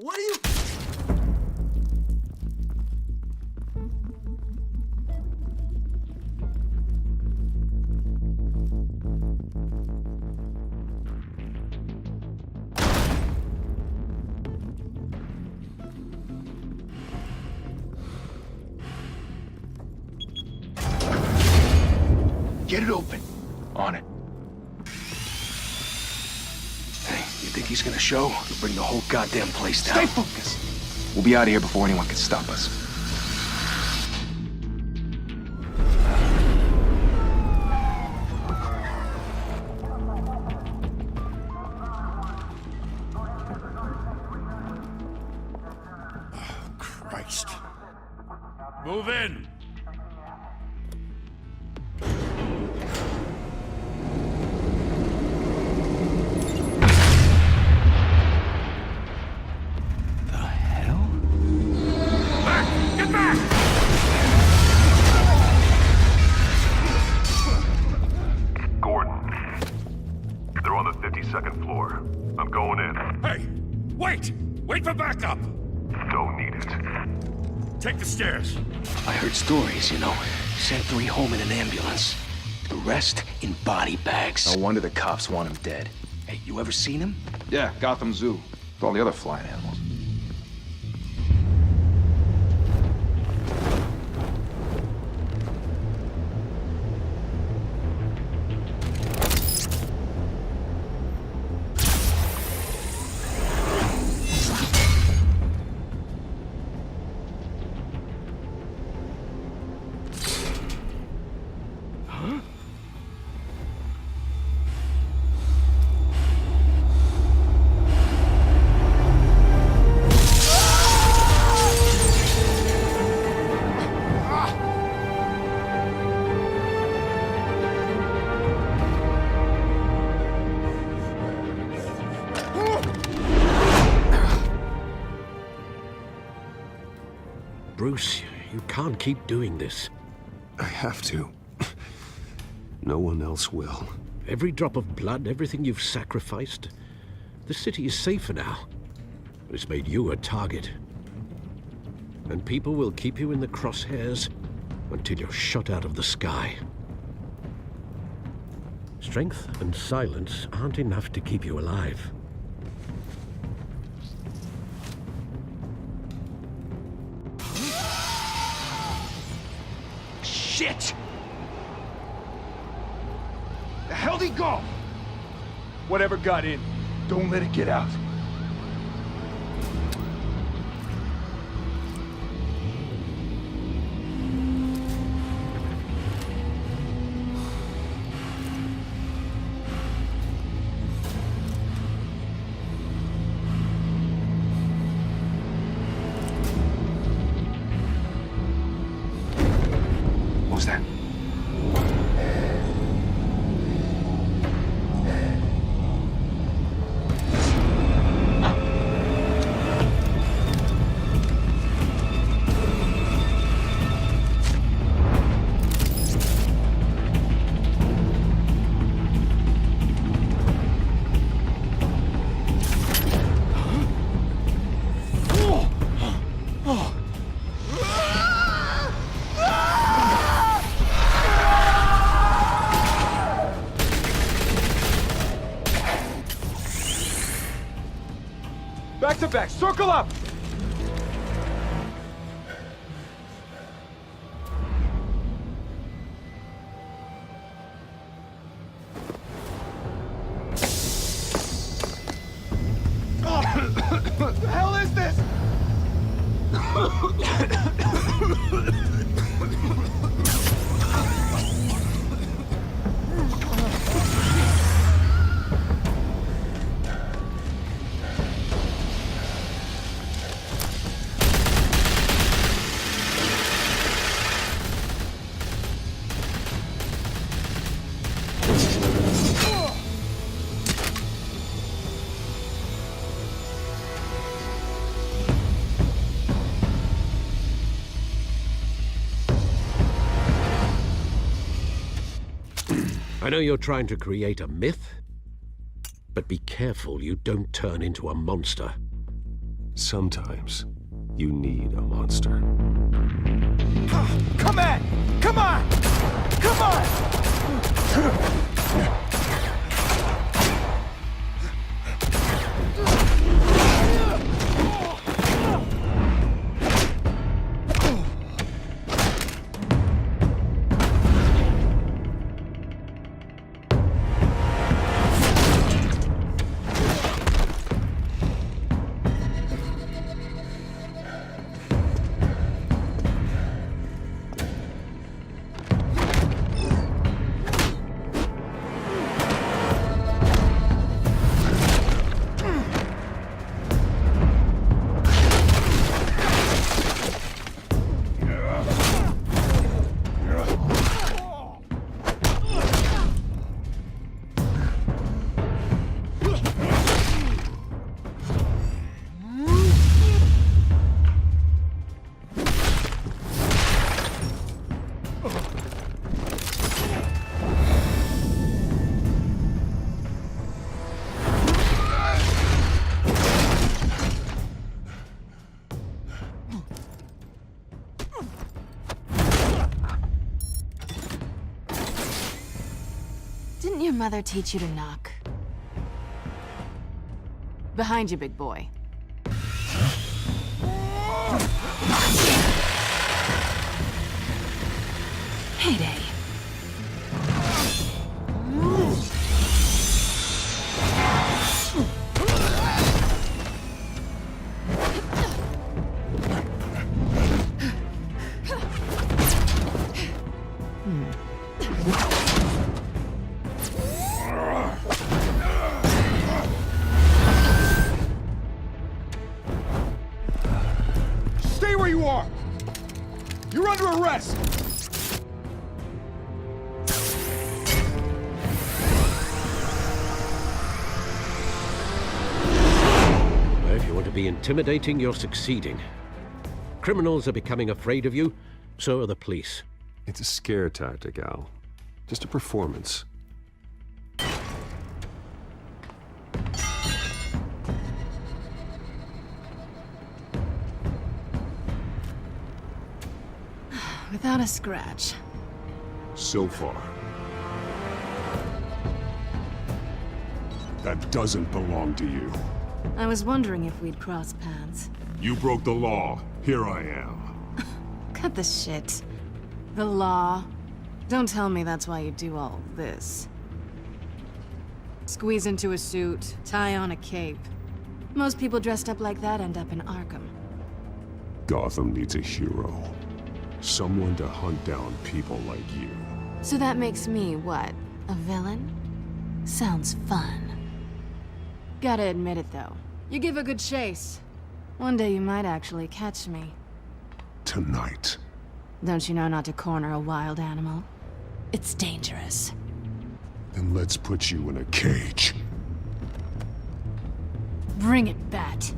What are you... Get it open. On it. Hey, you think he's gonna show? He'll bring the whole goddamn place down. Stay focused. We'll be out of here before anyone can stop us. Christ. Move in! Second floor. I'm going in. Hey! Wait! Wait for backup! Don't need it. Take the stairs. I heard stories, you know. Sent 3 home in an ambulance. The rest in body bags. No wonder the cops want him dead. Hey, you ever seen him? Yeah, Gotham Zoo. With all the other flying animals. Bruce, you can't keep doing this. I have to. No one else will. Every drop of blood, everything you've sacrificed. The city is safer now. It's made you a target. And people will keep you in the crosshairs until you're shot out of the sky. Strength and silence aren't enough to keep you alive. Shit! The hell'd he go? Whatever got in, don't let it get out. What was that? Back to back, circle up! What the hell is this? I know you're trying to create a myth, but be careful you don't turn into a monster. Sometimes you need a monster. Come on! Come on! Come on! Didn't your mother teach you to knock? Behind you, big boy. Heyday. Stay where you are! You're under arrest! If you want to be intimidating, you're succeeding. Criminals are becoming afraid of you, so are the police. It's a scare tactic, Al. Just a performance. Without a scratch. So far. That doesn't belong to you. I was wondering if we'd cross paths. You broke the law. Here I am. Cut the shit. The law. Don't tell me that's why you do all this. Squeeze into a suit, tie on a cape. Most people dressed up like that end up in Arkham. Gotham needs a hero. Someone to hunt down people like you. So that makes me, what, a villain? Sounds fun. Gotta admit it, though. You give a good chase. One day you might actually catch me. Tonight. Don't you know not to corner a wild animal? It's dangerous. Then let's put you in a cage. Bring it, Bat.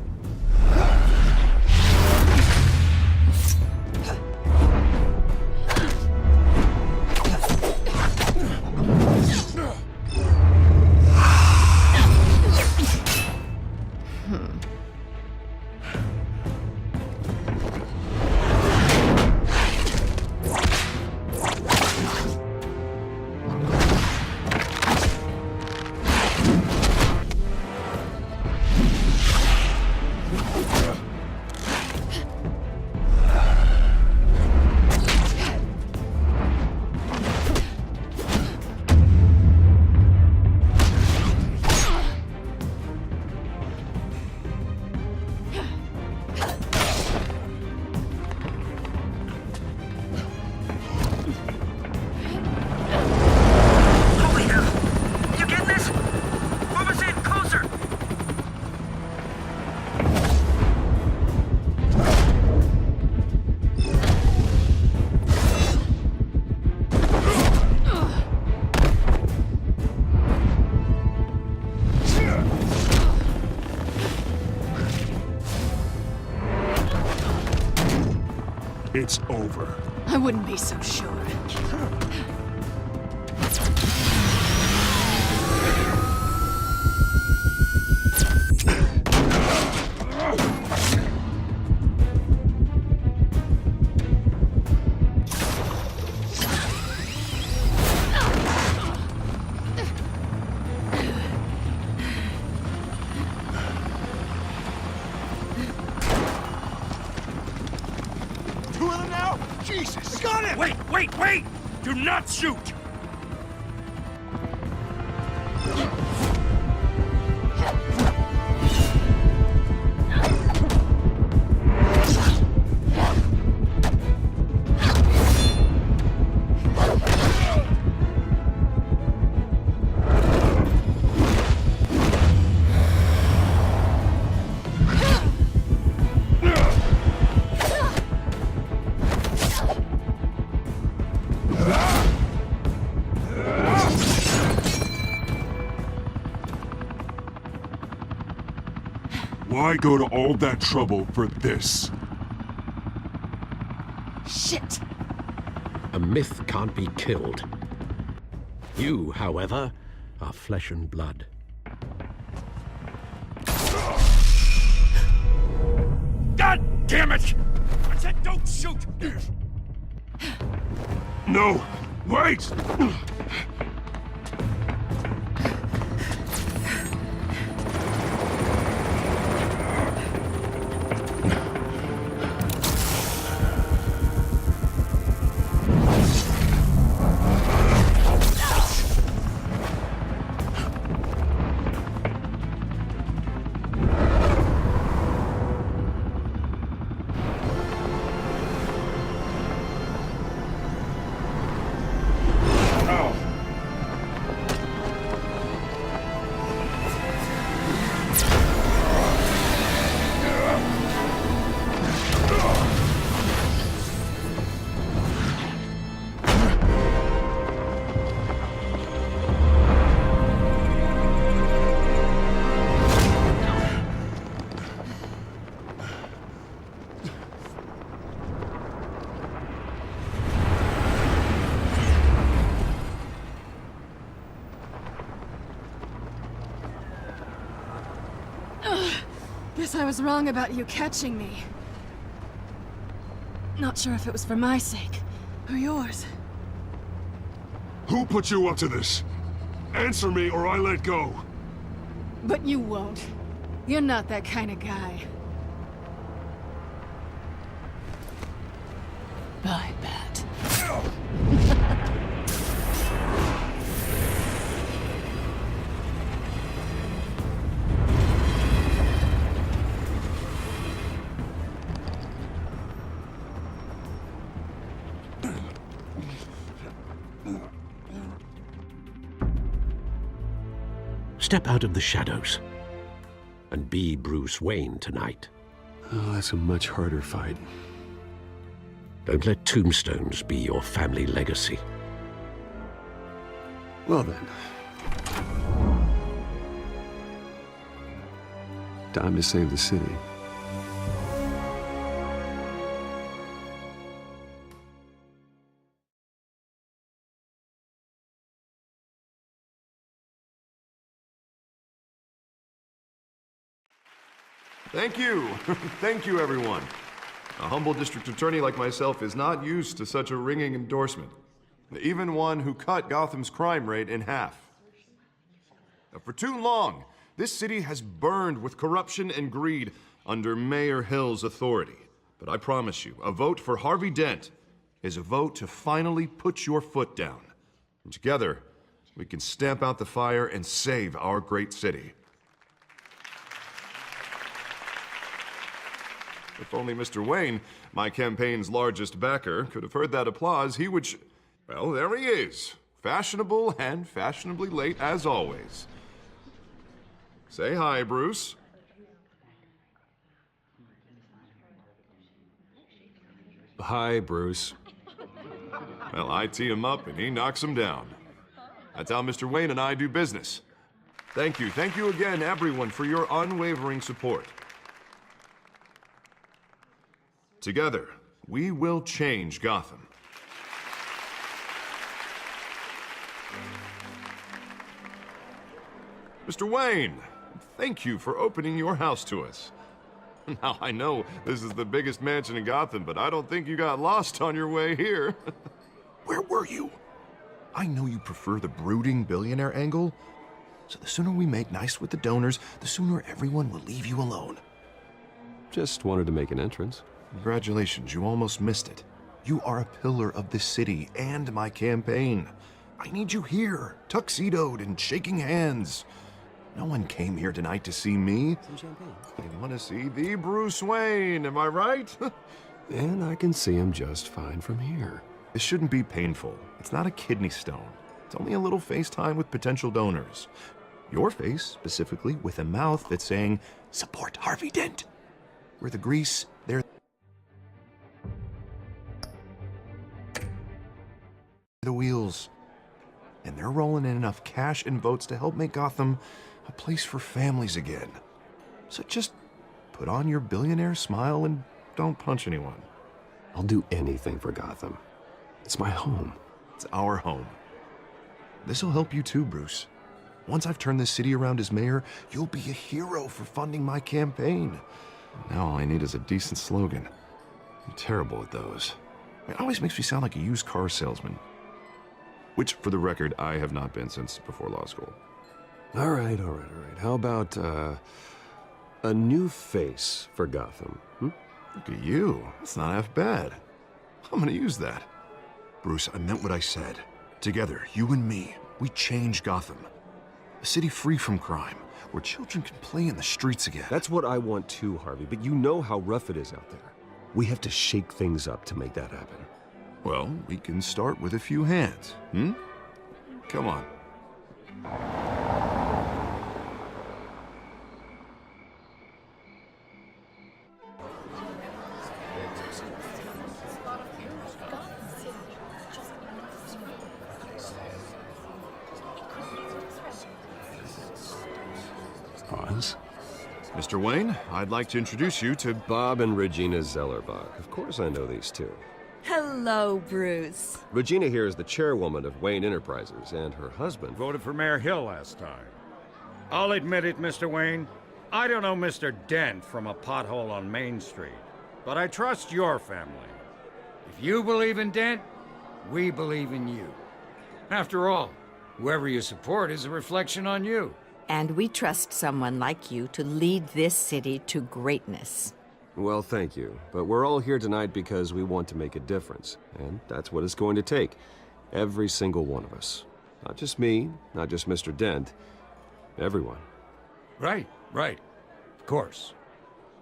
It's over. I wouldn't be so sure. now? Jesus! Got him! Wait, wait, wait! Do not shoot! Why go to all that trouble for this? Shit! A myth can't be killed. You, however, are flesh and blood. God damn it! I said don't shoot! No! Wait! Guess I was wrong about you catching me. Not sure if it was for my sake, or yours. Who put you up to this? Answer me or I let go. But you won't. You're not that kind of guy. I bet. Step out of the shadows and be Bruce Wayne tonight. Oh, that's a much harder fight. Don't let tombstones be your family legacy. Well then. Time to save the city. Thank you. Thank you, everyone. A humble district attorney like myself is not used to such a ringing endorsement. Even one who cut Gotham's crime rate in half. For too long, this city has burned with corruption and greed under Mayor Hill's authority. But I promise you, a vote for Harvey Dent is a vote to finally put your foot down. And together, we can stamp out the fire and save our great city. If only Mr. Wayne, my campaign's largest backer, could have heard that applause, he would well, there he is. Fashionable and fashionably late as always. Say hi, Bruce. Hi, Bruce. Well, I tee him up and he knocks him down. That's how Mr. Wayne and I do business. Thank you again, everyone, for your unwavering support. Together, we will change Gotham. Mr. Wayne, thank you for opening your house to us. Now, I know this is the biggest mansion in Gotham, but I don't think you got lost on your way here. Where were you? I know you prefer the brooding billionaire angle, so the sooner we make nice with the donors, the sooner everyone will leave you alone. Just wanted to make an entrance. Congratulations, you almost missed it. You are a pillar of this city and my campaign. I need you here, tuxedoed and shaking hands. No one came here tonight to see me. Some champagne. They want to see the Bruce Wayne, am I right? And I can see him just fine from here. This shouldn't be painful. It's not a kidney stone. It's only a little FaceTime with potential donors. Your face, specifically, with a mouth that's saying, support Harvey Dent. We're the grease, they're the wheels. And they're rolling in enough cash and votes to help make Gotham a place for families again. So just put on your billionaire smile and don't punch anyone. I'll do anything for Gotham. It's my home. It's our home. This'll help you too, Bruce. Once I've turned this city around as mayor, you'll be a hero for funding my campaign. Now all I need is a decent slogan. I'm terrible at those. It always makes me sound like a used car salesman. Which, for the record, I have not been since before law school. All right. How about, a new face for Gotham? Look at you. That's not half bad. I'm gonna use that. Bruce, I meant what I said. Together, you and me, we change Gotham. A city free from crime, where children can play in the streets again. That's what I want too, Harvey, but you know how rough it is out there. We have to shake things up to make that happen. Well, we can start with a few hands, Come on. Pause. Mr. Wayne, I'd like to introduce you to Bob and Regina Zellerbach. Of course I know these two. Hello, Bruce. Regina here is the chairwoman of Wayne Enterprises, and her husband... Voted for Mayor Hill last time. I'll admit it, Mr. Wayne. I don't know Mr. Dent from a pothole on Main Street, but I trust your family. If you believe in Dent, we believe in you. After all, whoever you support is a reflection on you. And we trust someone like you to lead this city to greatness. Well, thank you. But we're all here tonight because we want to make a difference. And that's what it's going to take. Every single one of us. Not just me, not just Mr. Dent. Everyone. Right. Of course.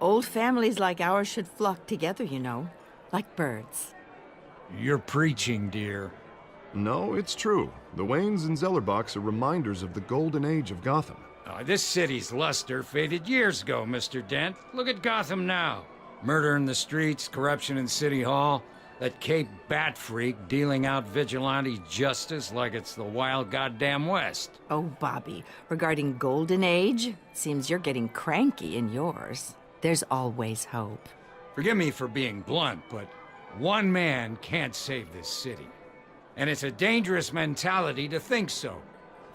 Old families like ours should flock together, you know. Like birds. You're preaching, dear. No, it's true. The Waynes and Zellerbachs are reminders of the golden age of Gotham. This city's luster faded years ago, Mr. Dent. Look at Gotham now. Murder in the streets, corruption in City Hall, that Cape Bat freak dealing out vigilante justice like it's the wild goddamn West. Oh, Bobby, regarding Golden Age, seems you're getting cranky in yours. There's always hope. Forgive me for being blunt, but one man can't save this city. And it's a dangerous mentality to think so.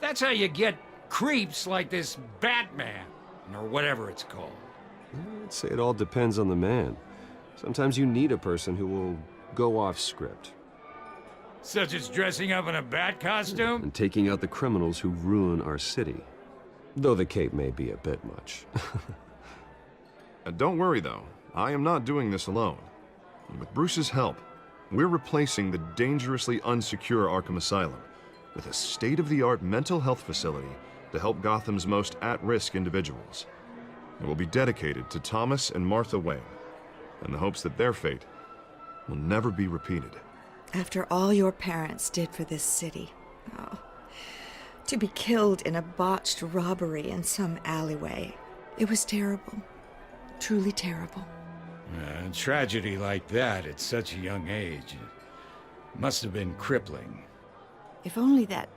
That's how you get creeps like this Batman, or whatever it's called. I'd say it all depends on the man. Sometimes you need a person who will go off script. Such as dressing up in a bat costume? And taking out the criminals who ruin our city. Though the cape may be a bit much. Don't worry, though. I am not doing this alone. With Bruce's help, we're replacing the dangerously unsecure Arkham Asylum with a state-of-the-art mental health facility to help Gotham's most at-risk individuals. It will be dedicated to Thomas and Martha Wayne, in the hopes that their fate will never be repeated. After all your parents did for this city, to be killed in a botched robbery in some alleyway, it was terrible. Truly terrible. A tragedy like that at such a young age must have been crippling. If only that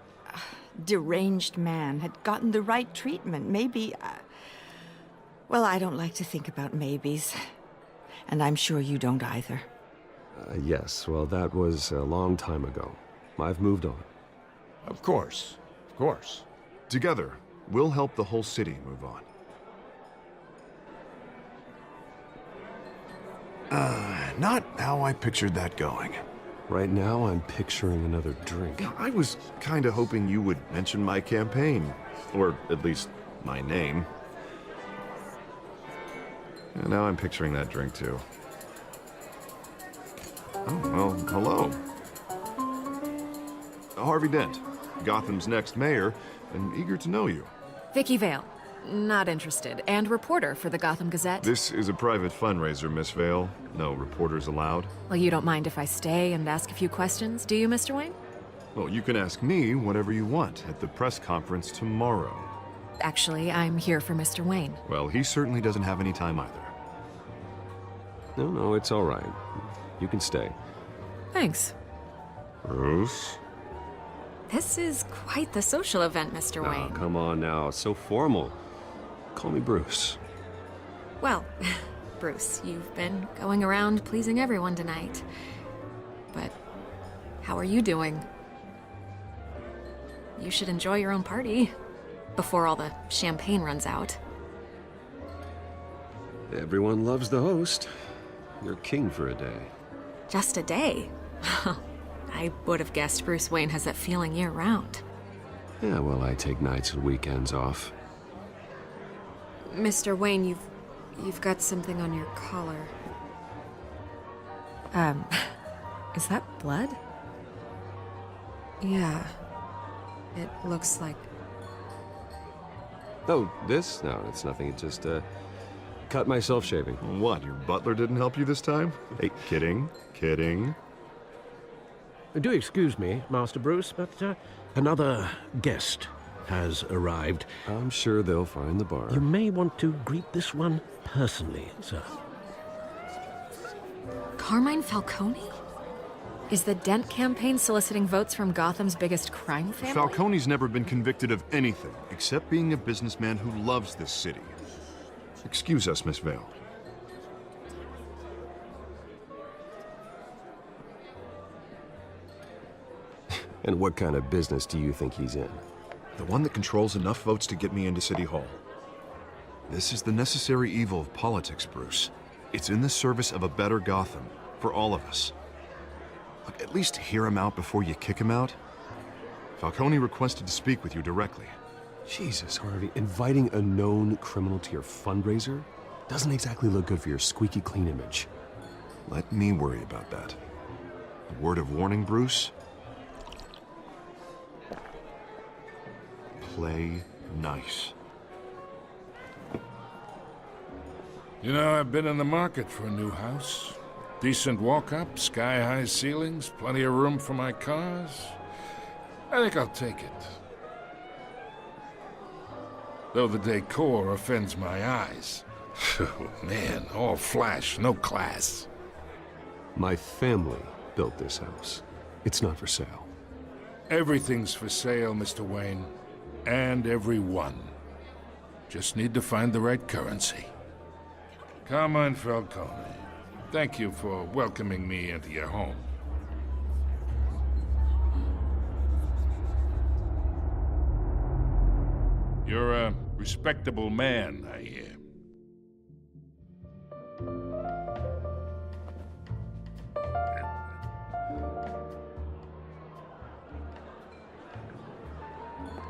deranged man had gotten the right treatment, maybe... well, I don't like to think about maybes. And I'm sure you don't either. Yes, well, that was a long time ago. I've moved on. Of course. Together, we'll help the whole city move on. Not how I pictured that going. Right now, I'm picturing another drink. I was kinda hoping you would mention my campaign. Or at least, my name. And now I'm picturing that drink, too. Oh, well, Hello. Harvey Dent, Gotham's next mayor, and eager to know you. Vicky Vale. Not interested. And reporter for the Gotham Gazette. This is a private fundraiser, Miss Vale. No reporters allowed. Well, you don't mind if I stay and ask a few questions, do you, Mr. Wayne? Well, you can ask me whatever you want at the press conference tomorrow. Actually, I'm here for Mr. Wayne. Well, he certainly doesn't have any time either. No, it's all right. You can stay. Thanks. Bruce? This is quite the social event, Mr. Oh, Wayne. come on now. So formal. Call me Bruce. Well, Bruce, you've been going around pleasing everyone tonight. But how are you doing? You should enjoy your own party before all the champagne runs out. Everyone loves the host. You're king for a day. Just a day? I would have guessed Bruce Wayne has that feeling year-round. Yeah, well, I take nights and weekends off. Mr. Wayne, you've got something on your collar. Is that blood? Yeah. It looks like... Oh, this? No, it's nothing. It just, cut myself shaving. What, your butler didn't help you this time? Hey, kidding. Do excuse me, Master Bruce, but another guest has arrived. I'm sure they'll find the bar. You may want to greet this one personally, sir. Carmine Falcone? Is the Dent campaign soliciting votes from Gotham's biggest crime family? Falcone's never been convicted of anything except being a businessman who loves this city. Excuse us, Miss Vale. And what kind of business do you think he's in? The one that controls enough votes to get me into City Hall. This is the necessary evil of politics, Bruce. It's in the service of a better Gotham, for all of us. Look, at least hear him out before you kick him out. Falcone requested to speak with you directly. Jesus, Harvey, inviting a known criminal to your fundraiser doesn't exactly look good for your squeaky clean image. Let me worry about that. A word of warning, Bruce? Play nice. You know, I've been in the market for a new house. Decent walk-up, sky-high ceilings, plenty of room for my cars. I think I'll take it. Though the decor offends my eyes. Oh, man, all flash, no class. My family built this house. It's not for sale. Everything's for sale, Mr. Wayne. And everyone. Just need to find the right currency. Carmine Falcone, thank you for welcoming me into your home. You're a respectable man, I hear.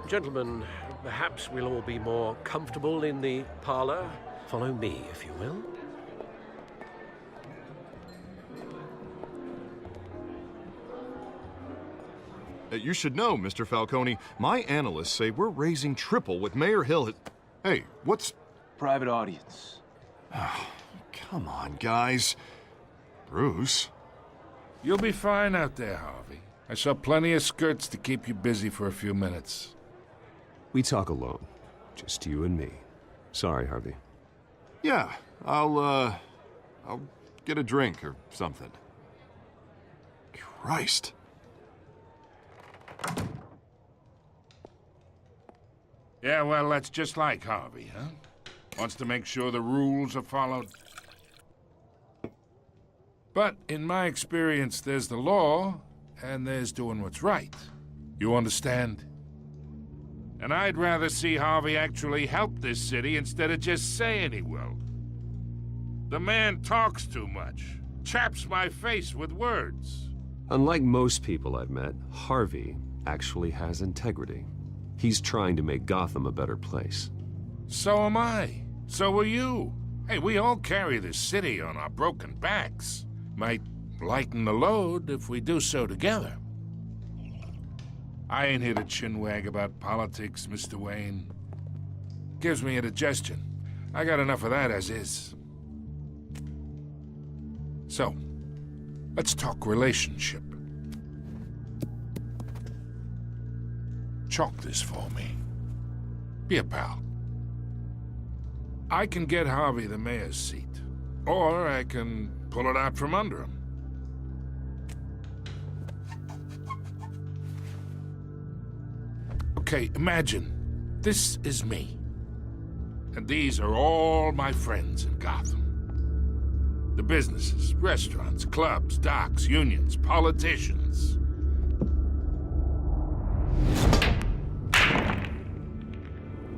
Gentlemen, perhaps we'll all be more comfortable in the parlor. Follow me, if you will. You should know, Mr. Falcone, my analysts say we're raising triple with Mayor Hill. Hey, what's... Private audience. Come on, guys. Bruce? You'll be fine out there, Harvey. I saw plenty of skirts to keep you busy for a few minutes. We talk alone. Just you and me. Sorry, Harvey. Yeah, I'll get a drink or something. Christ. Yeah, well, that's just like Harvey, huh? Wants to make sure the rules are followed. But in my experience, there's the law, and there's doing what's right. You understand? And I'd rather see Harvey actually help this city instead of just saying he will. The man talks too much, chaps my face with words. Unlike most people I've met, Harvey actually has integrity. He's trying to make Gotham a better place. So am I. So are you. Hey, we all carry this city on our broken backs. Might lighten the load if we do so together. I ain't here to chinwag about politics, Mr. Wayne. Gives me indigestion. I got enough of that as is. So, let's talk relationship. Chalk this for me. Be a pal. I can get Harvey the mayor's seat, or I can pull it out from under him. Okay, imagine this is me, and these are all my friends in Gotham. The businesses, restaurants, clubs, docks, unions, politicians.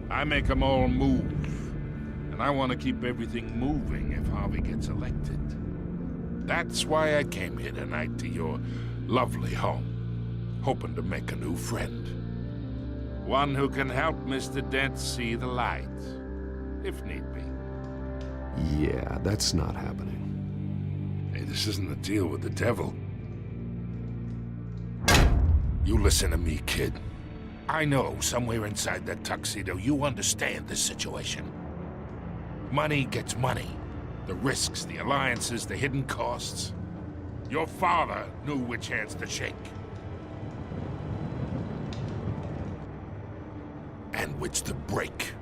I make them all move. And I want to keep everything moving if Harvey gets elected. That's why I came here tonight to your lovely home, hoping to make a new friend. One who can help Mr. Dent see the light, if need be. Yeah, that's not happening. Hey, this isn't a deal with the devil. You listen to me, kid. I know somewhere inside that tuxedo you understand this situation. Money gets money. The risks, the alliances, the hidden costs. Your father knew which hands to shake. And which to break.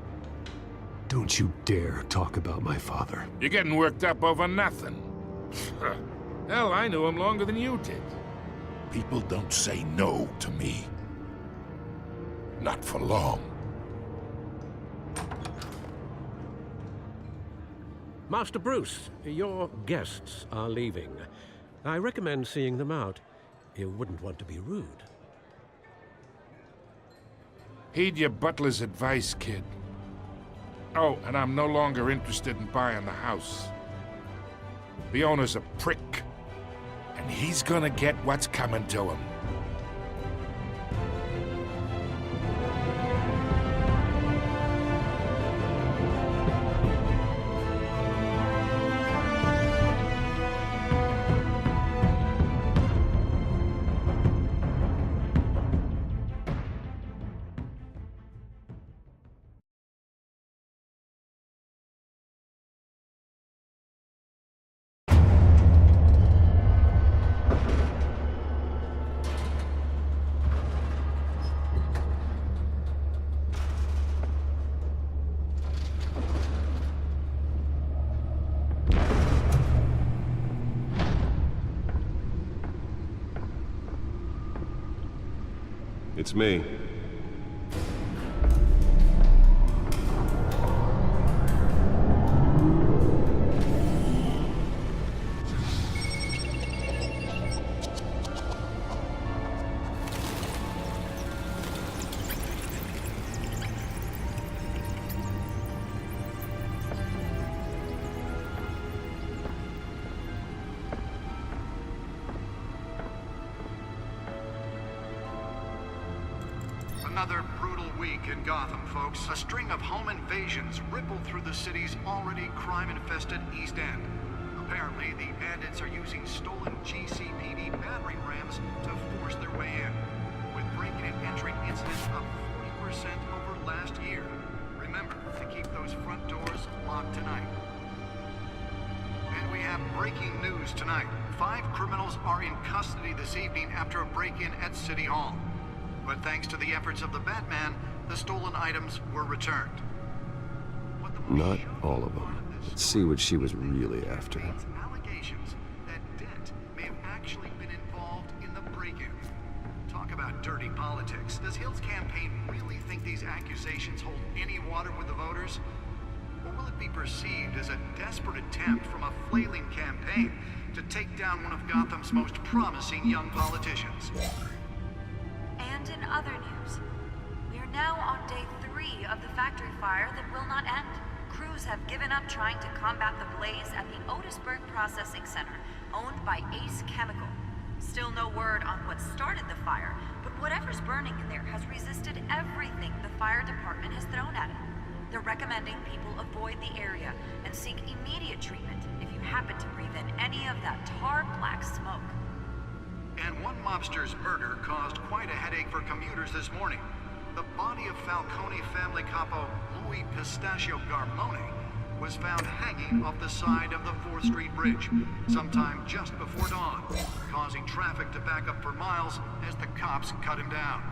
Don't you dare talk about my father. You're getting worked up over nothing. Hell, I knew him longer than you did. People don't say no to me. Not for long. Master Bruce, your guests are leaving. I recommend seeing them out. You wouldn't want to be rude. Heed your butler's advice, kid. Oh, and I'm no longer interested in buying the house. The owner's a prick, and he's gonna get what's coming to him. It's me. Another brutal week in Gotham, folks. A string of home invasions rippled through the city's already crime-infested East End. Apparently, the bandits are using stolen GCPD battering rams to force their way in, with breaking and entering incidents up 40% over last year. Remember to keep those front doors locked tonight. And we have breaking news tonight. 5 criminals are in custody this evening after a break-in at City Hall. But thanks to the efforts of the Batman, the stolen items were returned. Not all of them. Let's see what she was really after. Allegations that Dent may have actually been involved in the break-in. Talk about dirty politics. Does Hill's campaign really think these accusations hold any water with the voters? Or will it be perceived as a desperate attempt from a flailing campaign to take down one of Gotham's most promising young politicians? And in other news, we are now on day 3 of the factory fire that will not end. Crews have given up trying to combat the blaze at the Otisburg Processing Center, owned by Ace Chemical. Still no word on what started the fire, but whatever's burning in there has resisted everything the fire department has thrown at it. They're recommending people avoid the area and seek immediate treatment if you happen to breathe in any of that tar black smoke. one mobster's murder caused quite a headache for commuters this morning. The body of Falcone family capo Louis Pistachio Garmone was found hanging off the side of the 4th Street Bridge sometime just before dawn, causing traffic to back up for miles as the cops cut him down.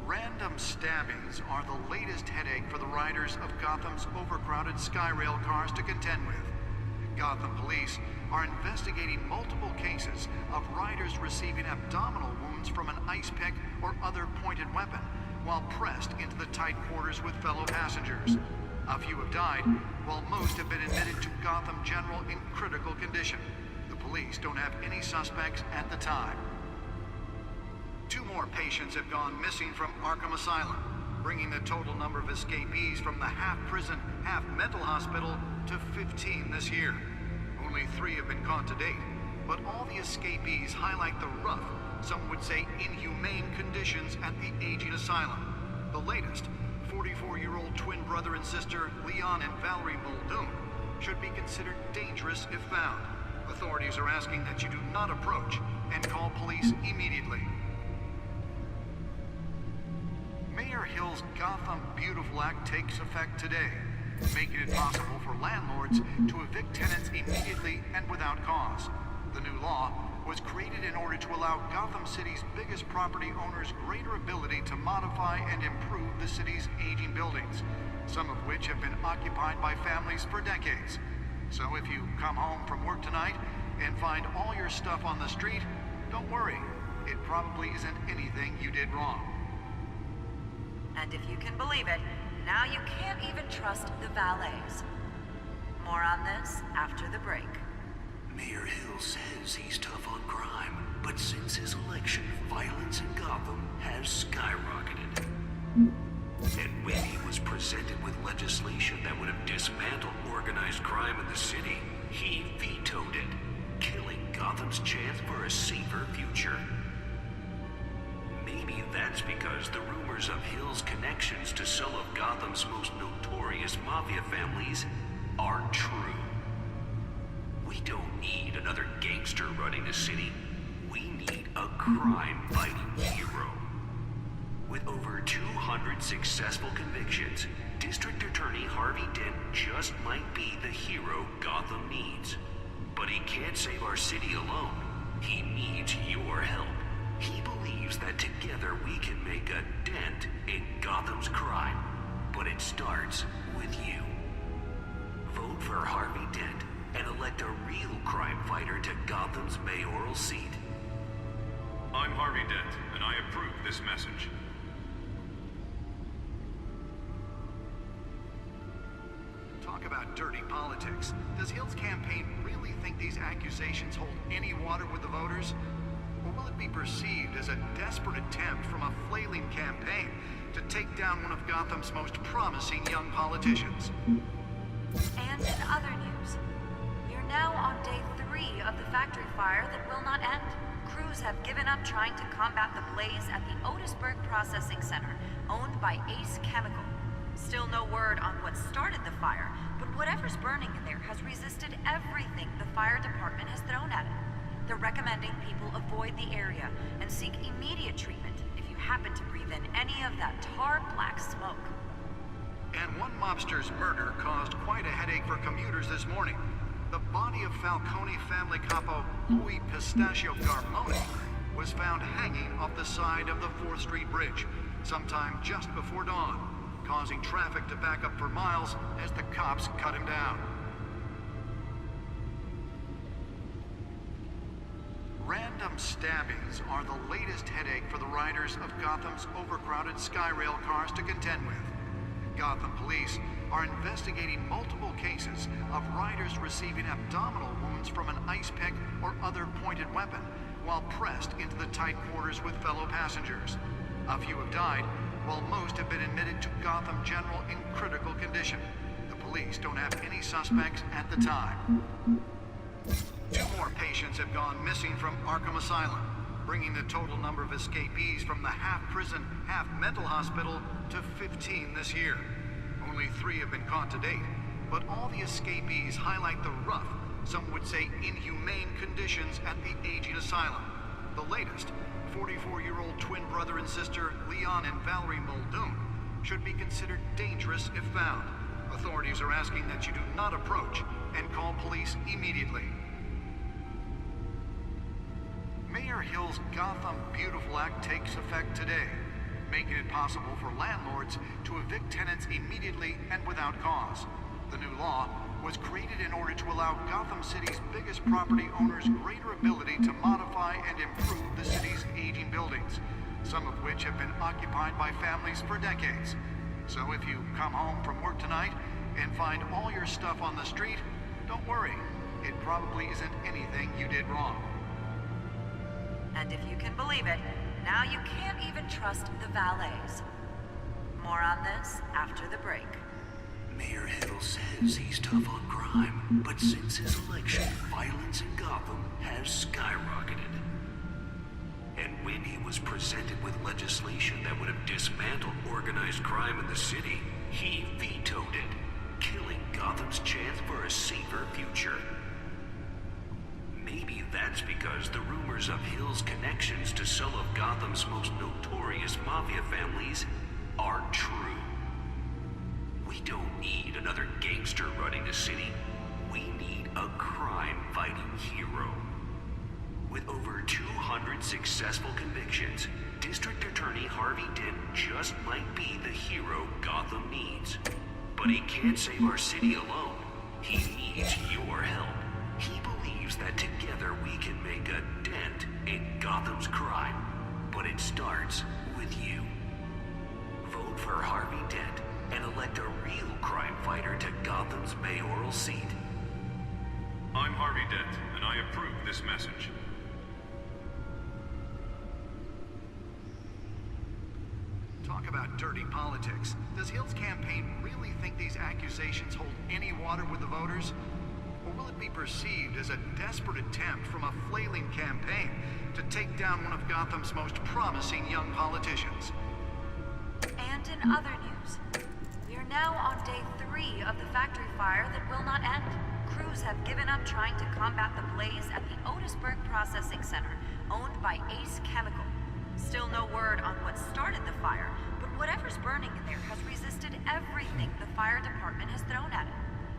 Random stabbings are the latest headache for the riders of Gotham's overcrowded Skyrail cars to contend with. Gotham police are investigating multiple cases of riders receiving abdominal wounds from an ice pick or other pointed weapon while pressed into the tight quarters with fellow passengers. A few have died, while most have been admitted to Gotham General in critical condition. The police don't have any suspects at the time. 2 more patients have gone missing from Arkham Asylum, bringing the total number of escapees from the half-prison, half-mental hospital to 15 this year. Only 3 have been caught to date, but all the escapees highlight the rough, some would say inhumane conditions at the aging asylum. The latest, 44-year-old twin brother and sister Leon and Valerie Muldoon, should be considered dangerous if found. Authorities are asking that you do not approach and call police immediately. Mayor Hill's Gotham Beautiful Act takes effect today, making it possible for landlords to evict tenants immediately and without cause. The new law was created in order to allow Gotham City's biggest property owners greater ability to modify and improve the city's aging buildings, some of which have been occupied by families for decades. So if you come home from work tonight and find all your stuff on the street, don't worry. It probably isn't anything you did wrong. And if you can believe it, now you can't even trust the valets. More on this after the break. Mayor Hill says he's tough on crime, but since his election, violence in Gotham has skyrocketed. And when he was presented with legislation that would have dismantled organized crime in the city, he vetoed it, killing Gotham's chance for a safer future. Maybe that's because the rumors of Hill's connections to some of Gotham's most notorious mafia families are true. We don't need another gangster running the city. We need a crime-fighting hero. With over 200 successful convictions, District Attorney Harvey Dent just might be the hero Gotham needs. But he can't save our city alone. He needs your help. He believes that together we can make a dent in Gotham's crime. But it starts with you. Vote for Harvey Dent and elect a real crime fighter to Gotham's mayoral seat. I'm Harvey Dent, and I approve this message. Talk about dirty politics. Does Hill's campaign really think these accusations hold any water with the voters? Or will it be perceived as a desperate attempt from a flailing campaign to take down one of Gotham's most promising young politicians? And in other news, we're now on day 3 of the factory fire that will not end. Crews have given up trying to combat the blaze at the Otisburg Processing Center, owned by Ace Chemical. Still no word on what started the fire, but whatever's burning in there has resisted everything the fire department has thrown at it. They're recommending people avoid the area and seek immediate treatment if you happen to breathe in any of that tar black smoke. And one mobster's murder caused quite a headache for commuters this morning. The body of Falcone family capo Louis Pistachio Garmone was found hanging off the side of the 4th Street Bridge sometime just before dawn, causing traffic to back up for miles as the cops cut him down. Random stabbings are the latest headache for the riders of Gotham's overcrowded Skyrail cars to contend with. Gotham police are investigating multiple cases of riders receiving abdominal wounds from an ice pick or other pointed weapon while pressed into the tight quarters with fellow passengers. A few have died, while most have been admitted to Gotham General in critical condition. The police don't have any suspects at the time. 2 more patients have gone missing from Arkham Asylum, bringing the total number of escapees from the half-prison, half-mental hospital to 15 this year. Only 3 have been caught to date, but all the escapees highlight the rough, some would say inhumane conditions at the aging asylum. The latest, 44-year-old twin brother and sister Leon and Valerie Muldoon should be considered dangerous if found. Authorities are asking that you do not approach and call police immediately. Mayor Hill's Gotham Beautiful Act takes effect today, making it possible for landlords to evict tenants immediately and without cause. The new law was created in order to allow Gotham City's biggest property owners greater ability to modify and improve the city's aging buildings, some of which have been occupied by families for decades. So if you come home from work tonight and find all your stuff on the street, don't worry. It probably isn't anything you did wrong. And if you can believe it, now you can't even trust the valets. More on this after the break. Mayor Hill says he's tough on crime, but since his election, violence in Gotham has skyrocketed. And when he was presented with legislation that would have dismantled organized crime in the city, he vetoed it, killing Gotham's chance for a safer future. Maybe that's because the rumors of Hill's connections to some of Gotham's most notorious mafia families are true. We don't need another gangster running the city. We need a crime-fighting hero. With over 200 successful convictions, District Attorney Harvey Dent just might be the hero Gotham needs. But he can't save our city alone. He needs your help. He believes that together we can make a dent in Gotham's crime. But it starts with you. Vote for Harvey Dent and elect a real crime fighter to Gotham's mayoral seat. I'm Harvey Dent, and I approve this message. Talk about dirty politics. Does Hill's campaign really think these accusations hold any water with the voters? Or will it be perceived as a desperate attempt from a flailing campaign to take down one of Gotham's most promising young politicians? And in other news, we are now on day 3 of the factory fire that will not end. Crews have given up trying to combat the blaze at the Otisburg Processing Center, owned by Ace Chemical. Still no word on what started the fire, but whatever's burning in there has resisted everything the fire department has thrown at it.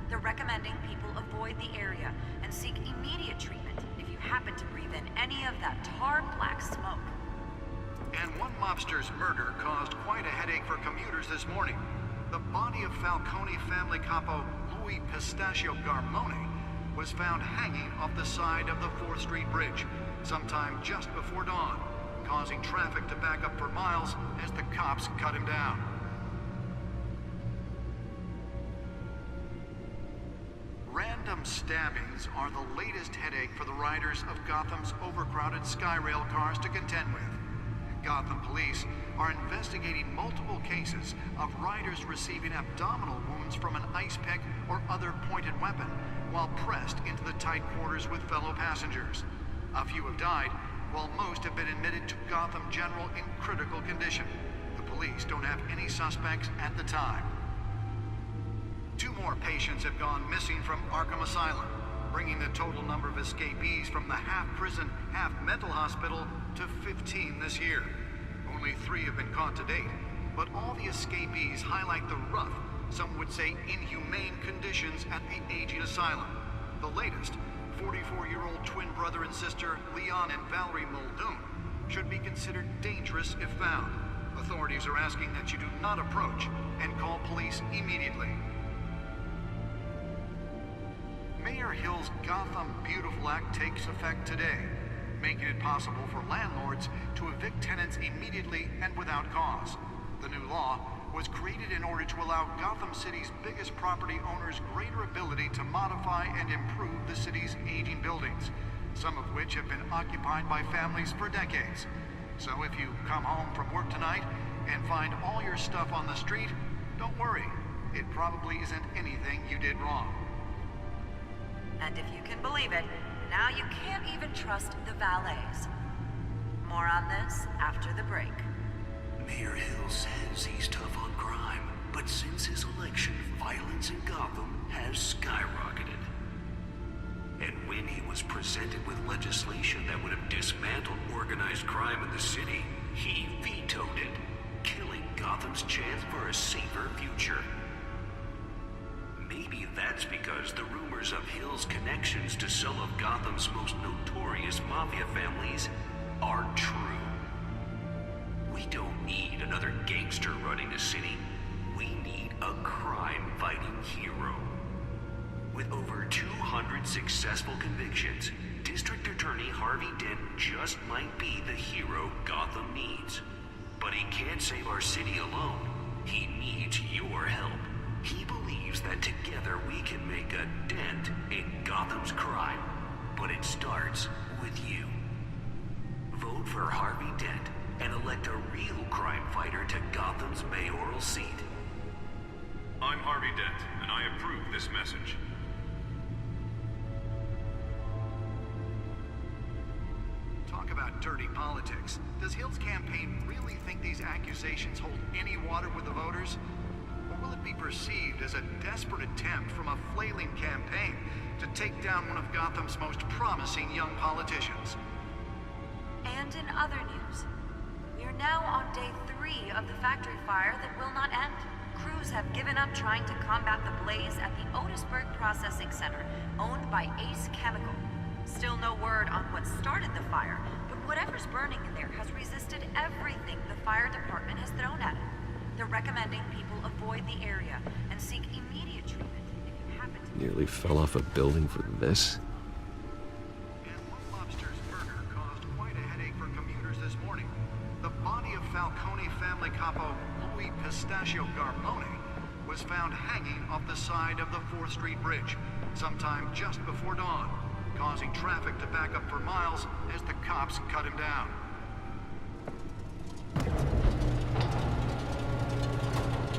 They're recommending people avoid the area and seek immediate treatment if you happen to breathe in any of that tar black smoke. And one mobster's murder caused quite a headache for commuters this morning. The body of Falcone family capo Louis Pistachio Garmone was found hanging off the side of the 4th Street Bridge sometime just before dawn, causing traffic to back up for miles as the cops cut him down. Random stabbings are the latest headache for the riders of Gotham's overcrowded Skyrail cars to contend with. Gotham police are investigating multiple cases of riders receiving abdominal wounds from an ice pick or other pointed weapon while pressed into the tight quarters with fellow passengers. A few have died, while most have been admitted to Gotham General in critical condition. The police don't have any suspects at the time. 2 more patients have gone missing from Arkham Asylum, bringing the total number of escapees from the half-prison, half-mental hospital to 15 this year. Only 3 have been caught to date, but all the escapees highlight the rough, some would say inhumane conditions at the aging asylum. The latest, 44-year-old twin brother and sister Leon and Valerie Muldoon should be considered dangerous if found. Authorities are asking that you do not approach and call police immediately. Mayor Hill's Gotham Beautiful Act takes effect today, making it possible for landlords to evict tenants immediately and without cause. The new law was created in order to allow Gotham City's biggest property owners greater ability to modify and improve the city's aging buildings, some of which have been occupied by families for decades. So if you come home from work tonight and find all your stuff on the street, don't worry. It probably isn't anything you did wrong. And if you can believe it, now you can't even trust the valets. More on this after the break. Mayor Hill says he's tough on crime, but since his election, violence in Gotham has skyrocketed. presented with legislation that would have dismantled organized crime in the city, he vetoed it, killing Gotham's chance for a safer future. Maybe that's because the rumors of Hill's connections to some of Gotham's most notorious mafia families are true. We don't need another gangster running the city. We need a crime-fighting hero. With over 200 successful convictions, District Attorney Harvey Dent just might be the hero Gotham needs. But he can't save our city alone. He needs your help. He believes that together we can make a dent in Gotham's crime. But it starts with you. Vote for Harvey Dent and elect a real crime fighter to Gotham's mayoral seat. I'm Harvey Dent, and I approve this message. Talk about dirty politics. Does Hill's campaign really think these accusations hold any water with the voters? Or will it be perceived as a desperate attempt from a flailing campaign to take down one of Gotham's most promising young politicians? And in other news, we are now on day 3 of the factory fire that will not end. Crews have given up trying to combat the blaze at the Otisburg Processing Center, owned by Ace Chemical. Still no word on what started the fire, but whatever's burning in there has resisted everything the fire department has thrown at it. They're recommending people avoid the area and seek immediate treatment if you happen to... Nearly fell off a building for this? And Little Lobster's murder caused quite a headache for commuters this morning. The body of Falcone family capo Louis Pistachio Garbone was found hanging off the side of the 4th Street Bridge sometime just before dawn, causing traffic to back up for miles as the cops cut him down.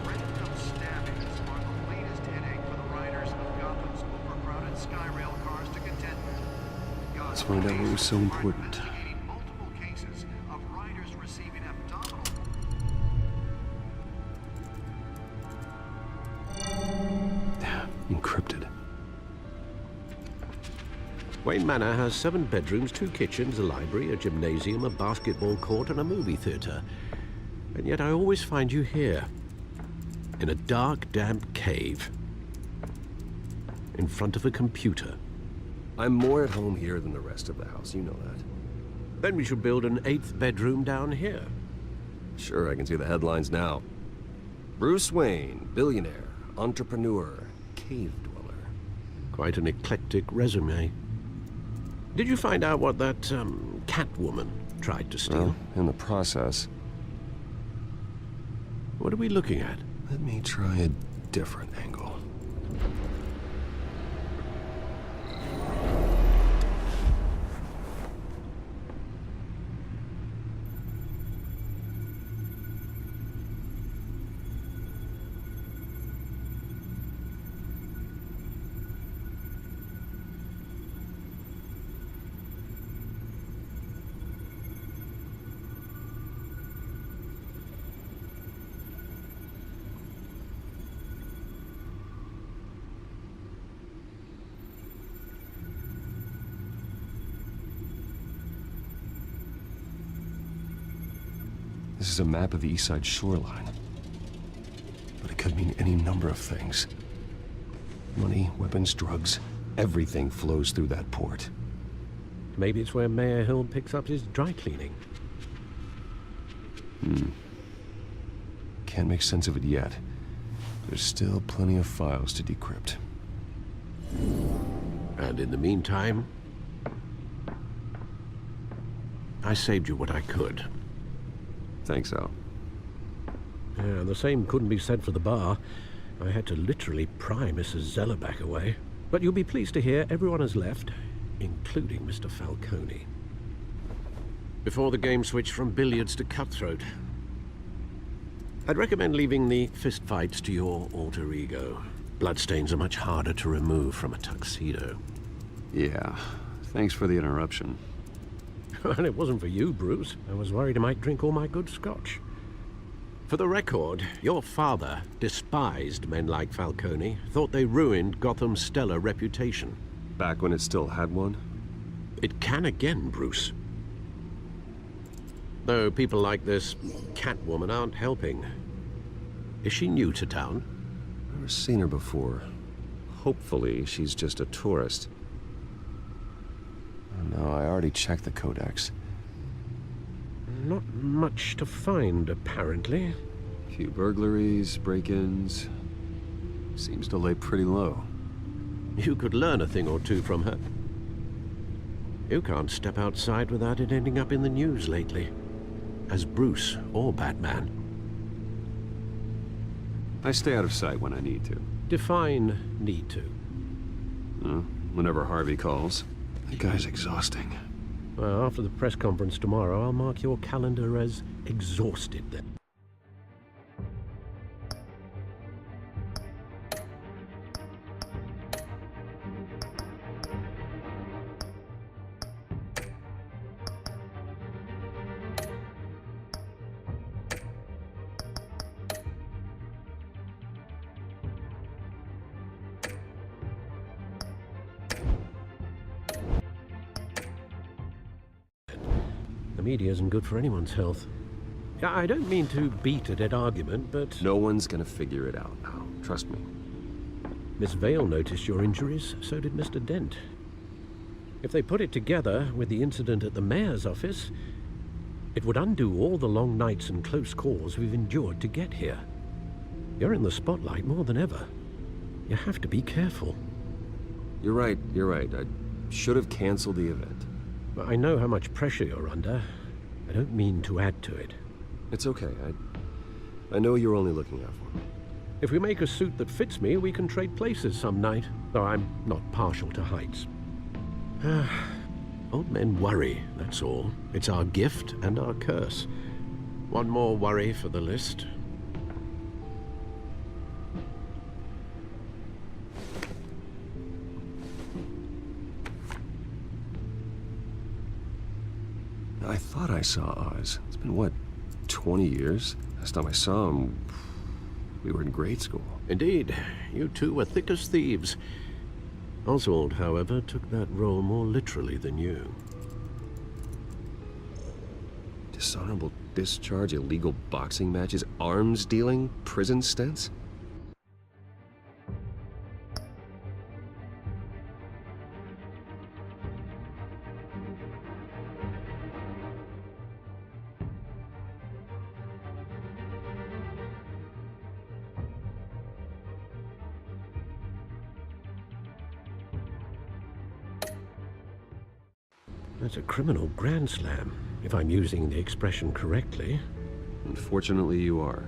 Random stabbings are the latest headache for the riders of Gotham's overcrowded Skyrail cars to contend with. Let's find out what was so important. Investigating multiple cases of riders receiving abdominal... Encrypted. Wayne Manor has 7 bedrooms, 2 kitchens, a library, a gymnasium, a basketball court, and a movie theater. And yet I always find you here, in a dark, damp cave, in front of a computer. I'm more at home here than the rest of the house, you know that. Then we should build an 8th bedroom down here. Sure, I can see the headlines now. Bruce Wayne, billionaire, entrepreneur, cave dweller. Quite an eclectic resume. Did you find out what that, Catwoman tried to steal? Well, in the process. What are we looking at? Let me try a different angle. This is a map of the East Side shoreline. But it could mean any number of things. Money, weapons, drugs, everything flows through that port. Maybe it's where Mayor Hill picks up his dry cleaning. Can't make sense of it yet. There's still plenty of files to decrypt. And in the meantime, I saved you what I could. Thanks, Al. Yeah, the same couldn't be said for the bar. I had to literally pry Mrs. Zeller back away. But you'll be pleased to hear everyone has left, including Mr. Falcone. Before the game switched from billiards to cutthroat. I'd recommend leaving the fistfights to your alter ego. Bloodstains are much harder to remove from a tuxedo. Yeah, thanks for the interruption. And it wasn't for you, Bruce. I was worried I might drink all my good scotch. For the record, your father despised men like Falcone, thought they ruined Gotham's stellar reputation. Back when it still had one? It can again, Bruce. Though people like this Catwoman aren't helping. Is she new to town? Never seen her before. Hopefully, she's just a tourist. Oh, no, I already checked the codex. Not much to find, apparently. A few burglaries, break-ins. Seems to lay pretty low. You could learn a thing or two from her. You can't step outside without it ending up in the news lately. As Bruce or Batman. I stay out of sight when I need to. Define need to. Whenever Harvey calls. The guy's exhausting. Well, after the press conference tomorrow, I'll mark your calendar as exhausted then. The media isn't good for anyone's health. I don't mean to beat a dead argument, but... No one's gonna figure it out now. Trust me. Miss Vale noticed your injuries, so did Mr. Dent. If they put it together with the incident at the mayor's office, it would undo all the long nights and close calls we've endured to get here. You're in the spotlight more than ever. You have to be careful. You're right. I should have canceled the event. I know how much pressure you're under. I don't mean to add to it. It's okay. I know you're only looking out for me. If we make a suit that fits me, we can trade places some night, though I'm not partial to heights. Old men worry, that's all. It's our gift and our curse. One more worry for the list. I thought I saw Oz. It's been, what, 20 years? Last time I saw him, we were in grade school. Indeed. You two were thick as thieves. Oswald, however, took that role more literally than you. Dishonorable discharge, illegal boxing matches, arms dealing, prison stints? That's a criminal grand slam, if I'm using the expression correctly. Unfortunately, you are.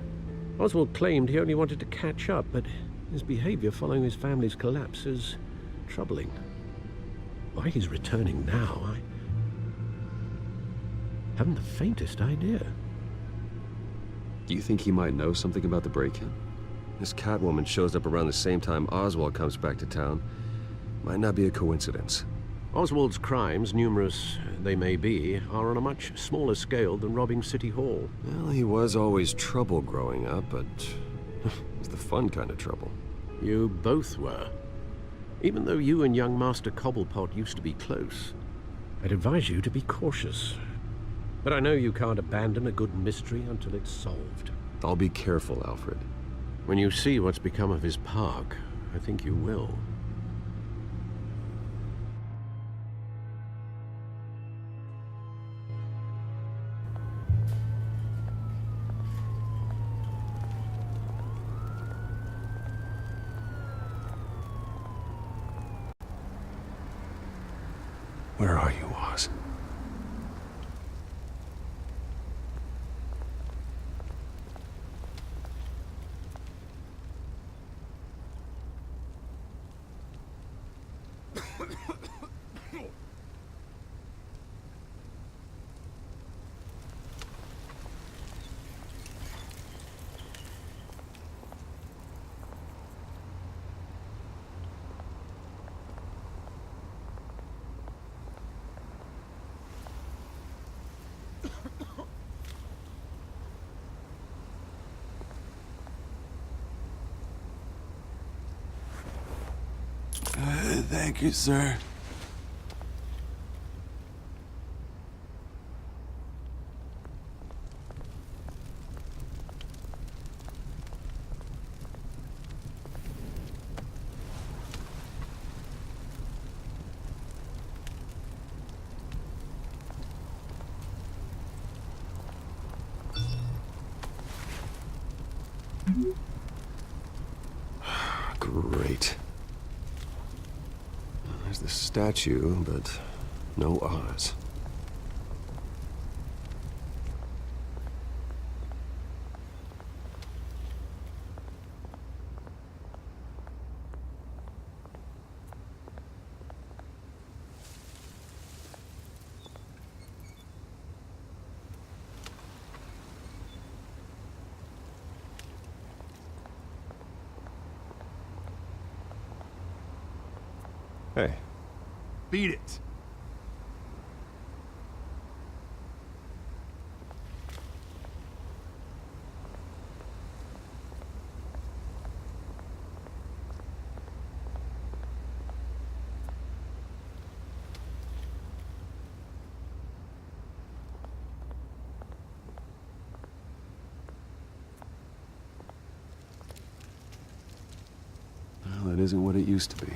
Oswald claimed he only wanted to catch up, but his behavior following his family's collapse is troubling. Why he's returning now, I haven't the faintest idea. Do you think he might know something about the break-in? This Catwoman shows up around the same time Oswald comes back to town. Might not be a coincidence. Oswald's crimes, numerous they may be, are on a much smaller scale than robbing City Hall. Well, he was always trouble growing up, but it's the fun kind of trouble. You both were. Even though you and young Master Cobblepot used to be close, I'd advise you to be cautious. But I know you can't abandon a good mystery until it's solved. I'll be careful, Alfred. When you see what's become of his park, I think you will. Where are you, Oz? Thank you, sir. There's the statue, but no Oz. Hey. Beat it. Well, that isn't what it used to be.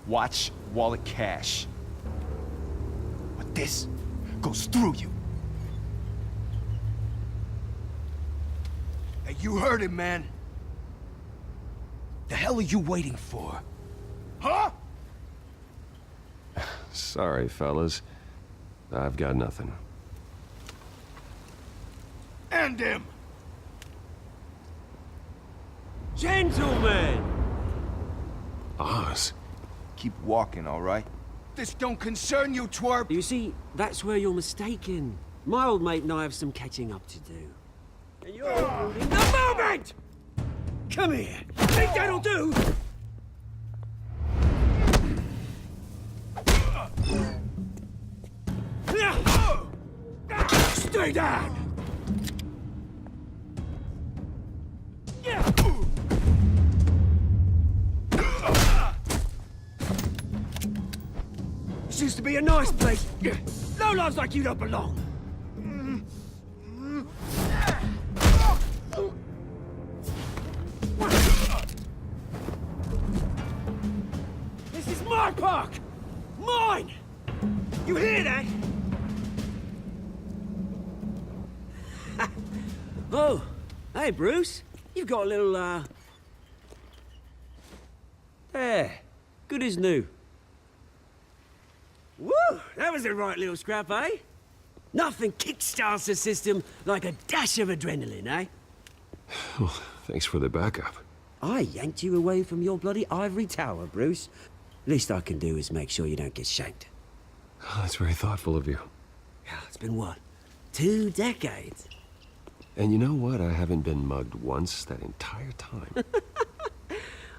Watch wallet cash. But this goes through you. Hey, you heard him, man. The hell are you waiting for? Huh? Sorry, fellas. I've got nothing. End him! Gentlemen! Oz. Keep walking, all right? This don't concern you, twerp! You see, that's where you're mistaken. My old mate and I have some catching up to do. And you're ruining the moment! Come here! Think that'll do? Stay down! This used to be a nice place. No lives like you don't belong. This is my park! Mine! You hear that? Oh, hey, Bruce. You've got a little, There. Good as new. Woo! That was a right little scrap, eh? Nothing kickstarts the system like a dash of adrenaline, eh? Well, thanks for the backup. I yanked you away from your bloody ivory tower, Bruce. Least I can do is make sure you don't get shanked. Oh, that's very thoughtful of you. Yeah, it's been what? 2 decades? And you know what? I haven't been mugged once that entire time.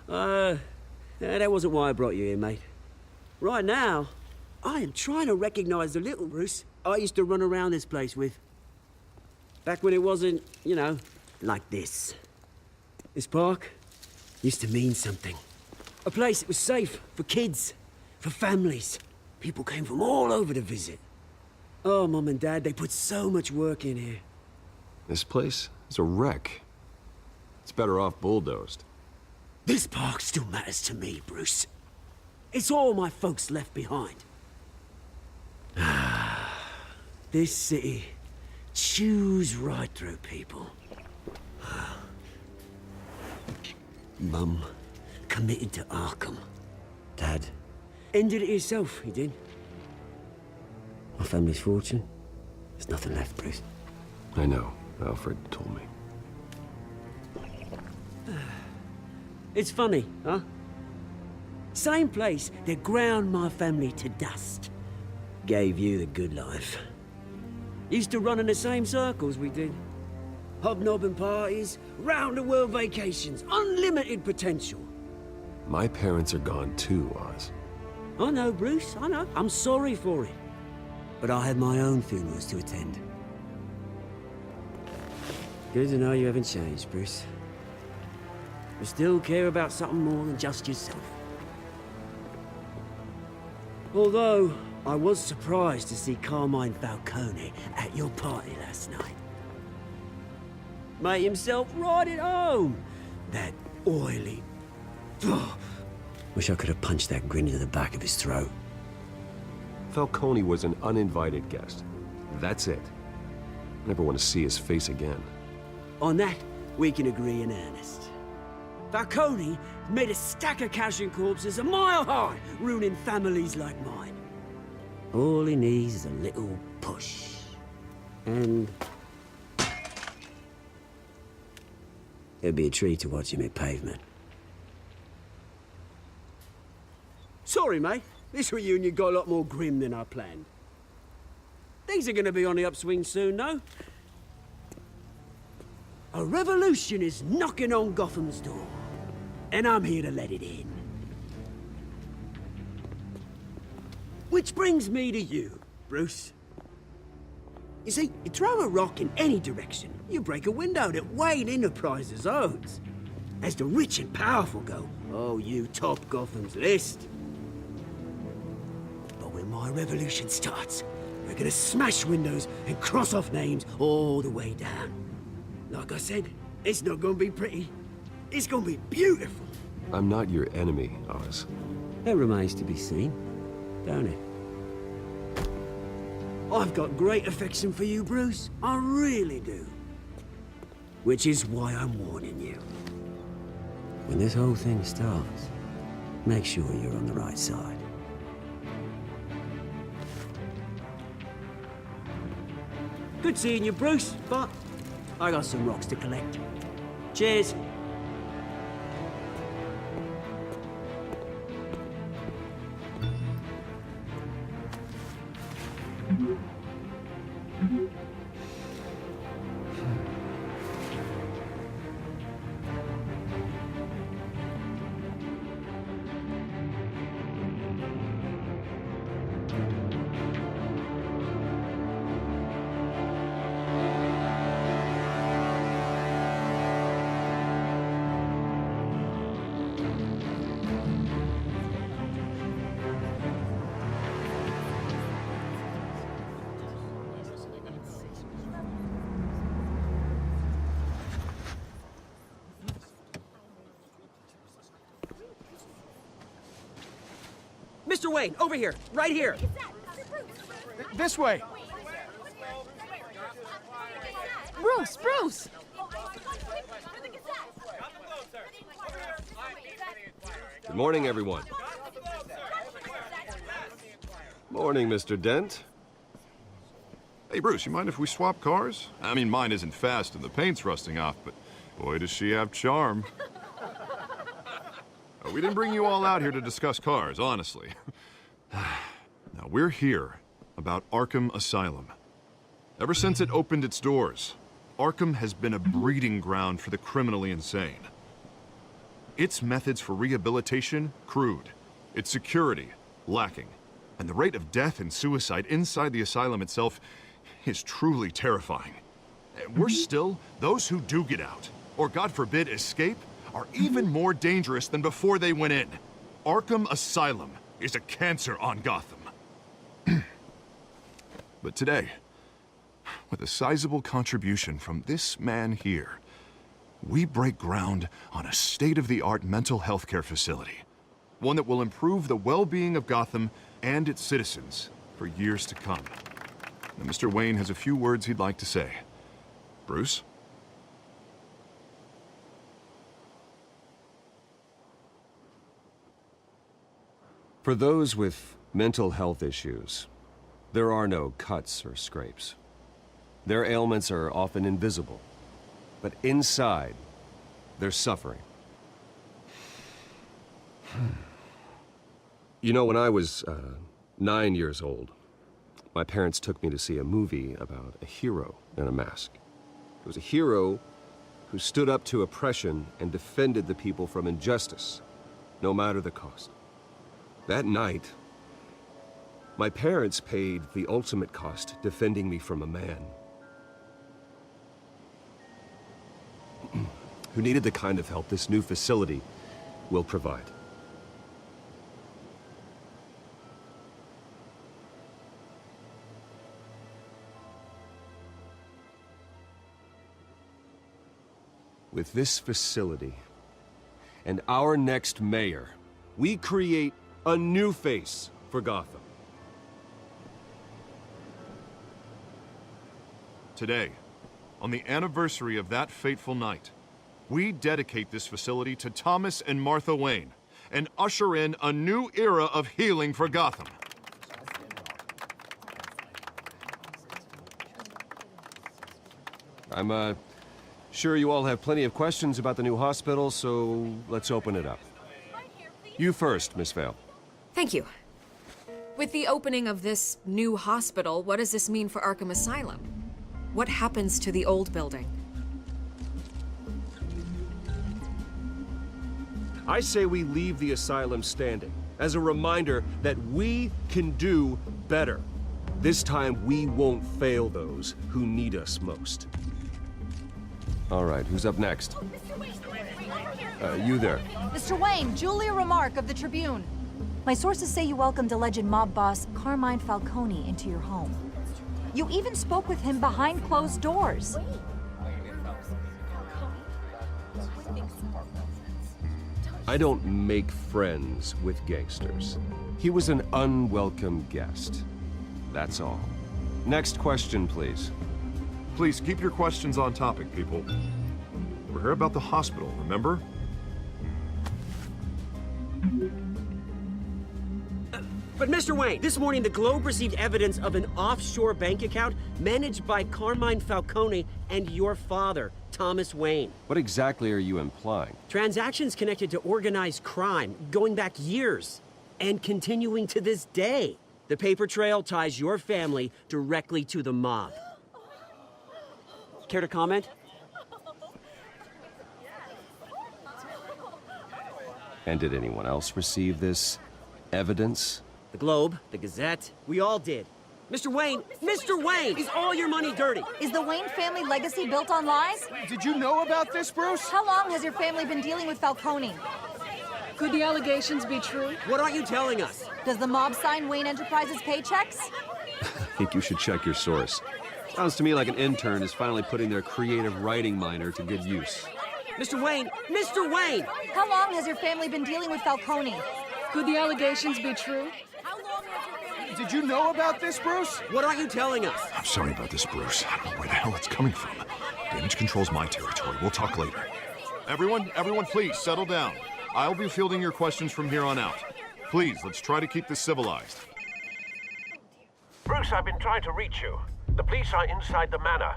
That wasn't why I brought you here, mate. Right now, I am trying to recognize the little Bruce I used to run around this place with. Back when it wasn't, you know, like this. This park used to mean something. A place that was safe for kids, for families. People came from all over to visit. Oh, Mum and Dad, they put so much work in here. This place is a wreck. It's better off bulldozed. This park still matters to me, Bruce. It's all my folks left behind. This city chews right through people. Mum committed to Arkham. Dad ended it himself, he did. My family's fortune, there's nothing left, Bruce. I know. Alfred told me. It's funny, huh? Same place that ground my family to dust. Gave you the good life. Used to run in the same circles we did. Hobnobbing parties, round-the-world vacations, unlimited potential. My parents are gone too, Oz. I know, Bruce, I know. I'm sorry for it. But I had my own funerals to attend. Good to know you haven't changed, Bruce. You still care about something more than just yourself. Although, I was surprised to see Carmine Falcone at your party last night. Made himself right at home. That oily... Wish I could have punched that grin into the back of his throat. Falcone was an uninvited guest. That's it. Never want to see his face again. On that, we can agree in earnest. Falcone made a stack of cash and corpses a mile high, ruining families like mine. All he needs is a little push. And it'd be a treat to watch him hit pavement. Sorry, mate. This reunion got a lot more grim than I planned. Things are gonna be on the upswing soon, though. A revolution is knocking on Gotham's door, and I'm here to let it in. Which brings me to you, Bruce. You see, you throw a rock in any direction, you break a window that Wayne Enterprises owns. As the rich and powerful go, oh, you top Gotham's list. But when my revolution starts, we're gonna smash windows and cross off names all the way down. Like I said, it's not gonna be pretty. It's gonna be beautiful. I'm not your enemy, Oz. That remains to be seen, don't it? I've got great affection for you, Bruce. I really do. Which is why I'm warning you. When this whole thing starts, make sure you're on the right side. Good seeing you, Bruce, but I got some rocks to collect. Cheers. Mr. Wayne, over here, right here. This way. Bruce! Good morning, everyone. Morning, Mr. Dent. Hey, Bruce, you mind if we swap cars? I mean, mine isn't fast and the paint's rusting off, but boy, does she have charm. We didn't bring you all out here to discuss cars, honestly. Now, we're here about Arkham Asylum. Ever since it opened its doors, Arkham has been a breeding ground for the criminally insane. Its methods for rehabilitation, crude. Its security, lacking. And the rate of death and suicide inside the asylum itself is truly terrifying. Worse still, those who do get out, or God forbid, escape, are even more dangerous than before they went in. Arkham Asylum is a cancer on Gotham. But today, with a sizable contribution from this man here, we break ground on a state-of-the-art mental health care facility. One that will improve the well-being of Gotham and its citizens for years to come. Now, Mr. Wayne has a few words he'd like to say. Bruce? For those with mental health issues, there are no cuts or scrapes. Their ailments are often invisible, but inside, they're suffering. You know, when I was 9 years old, my parents took me to see a movie about a hero in a mask. It was a hero who stood up to oppression and defended the people from injustice, no matter the cost. That night, my parents paid the ultimate cost defending me from a man who needed the kind of help this new facility will provide. With this facility and our next mayor, We create a new face for Gotham. Today, on the anniversary of that fateful night, we dedicate this facility to Thomas and Martha Wayne and usher in a new era of healing for Gotham. I'm sure you all have plenty of questions about the new hospital, so let's open it up. You first, Miss Vale. Thank you. With the opening of this new hospital, what does this mean for Arkham Asylum? What happens to the old building? I say we leave the asylum standing as a reminder that we can do better. This time, we won't fail those who need us most. All right, who's up next? You there. Mr. Wayne, Julia Remark of the Tribune. My sources say you welcomed alleged mob boss Carmine Falcone into your home. You even spoke with him behind closed doors. I don't make friends with gangsters. He was an unwelcome guest. That's all. Next question, please. Please keep your questions on topic, people. We're here about the hospital, remember? But Mr. Wayne, this morning the Globe received evidence of an offshore bank account managed by Carmine Falcone and your father, Thomas Wayne. What exactly are you implying? Transactions connected to organized crime, going back years, and continuing to this day. The paper trail ties your family directly to the mob. Care to comment? And did anyone else receive this evidence? The Globe, the Gazette, we all did. Mr. Wayne, is all your money dirty? Is the Wayne family legacy built on lies? Did you know about this, Bruce? How long has your family been dealing with Falcone? Could the allegations be true? What aren't you telling us? Does the mob sign Wayne Enterprises paychecks? I think you should check your source. Sounds to me like an intern is finally putting their creative writing minor to good use. Mr. Wayne! How long has your family been dealing with Falcone? Could the allegations be true? Did you know about this, Bruce? What aren't you telling us? I'm sorry about this, Bruce. I don't know where the hell it's coming from. Damage control's my territory. We'll talk later. Everyone, please, settle down. I'll be fielding your questions from here on out. Please, let's try to keep this civilized. Bruce, I've been trying to reach you. The police are inside the manor.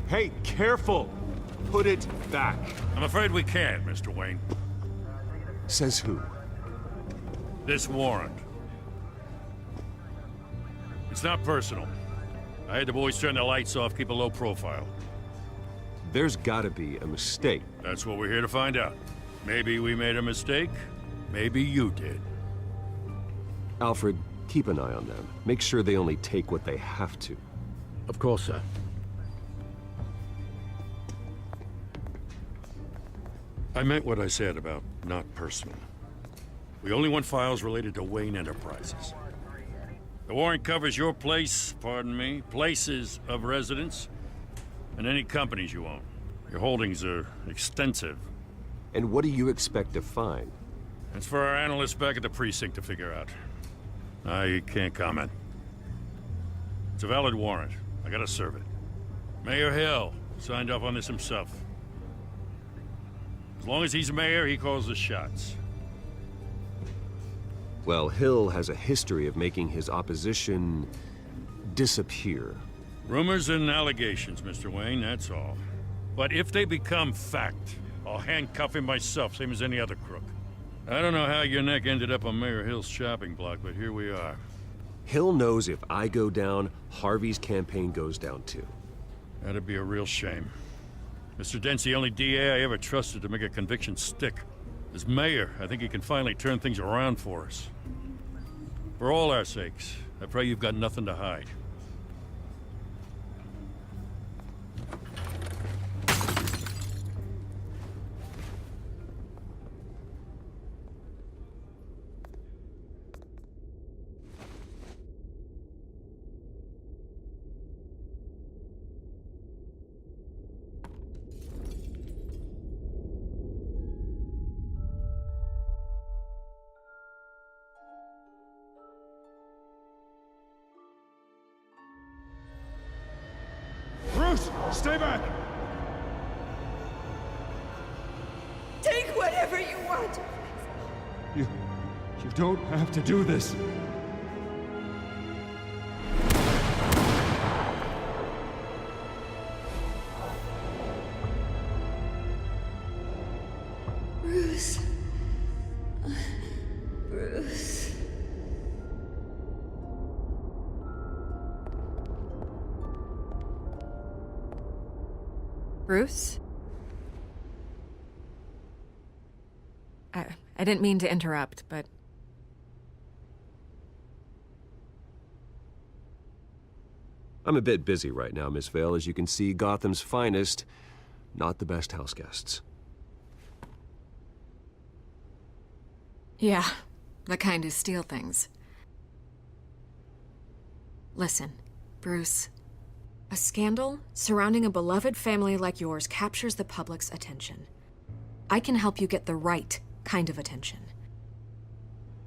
Hey, careful! Put it back. I'm afraid we can't, Mr. Wayne. Says who? This warrant. It's not personal. I had the boys turn the lights off, keep a low profile. There's gotta be a mistake. That's what we're here to find out. Maybe we made a mistake. Maybe you did. Alfred, keep an eye on them. Make sure they only take what they have to. Of course, sir. I meant what I said about not personal. We only want files related to Wayne Enterprises. The warrant covers your places of residence, and any companies you own. Your holdings are extensive. And what do you expect to find? That's for our analysts back at the precinct to figure out. I can't comment. It's a valid warrant. I gotta serve it. Mayor Hill signed off on this himself. As long as he's mayor, he calls the shots. Well, Hill has a history of making his opposition disappear. Rumors and allegations, Mr. Wayne, that's all. But if they become fact, I'll handcuff him myself, same as any other crook. I don't know how your neck ended up on Mayor Hill's shopping block, but here we are. Hill knows if I go down, Harvey's campaign goes down too. That'd be a real shame. Mr. Dent's the only DA I ever trusted to make a conviction stick. As mayor, I think he can finally turn things around for us. For all our sakes, I pray you've got nothing to hide. Stay back! Take whatever you want. You don't have to do this. Bruce. Bruce. Bruce? I didn't mean to interrupt, but... I'm a bit busy right now, Miss Vale. As you can see, Gotham's finest, not the best house guests. Yeah, the kind who steal things. Listen, Bruce. A scandal surrounding a beloved family like yours captures the public's attention. I can help you get the right kind of attention.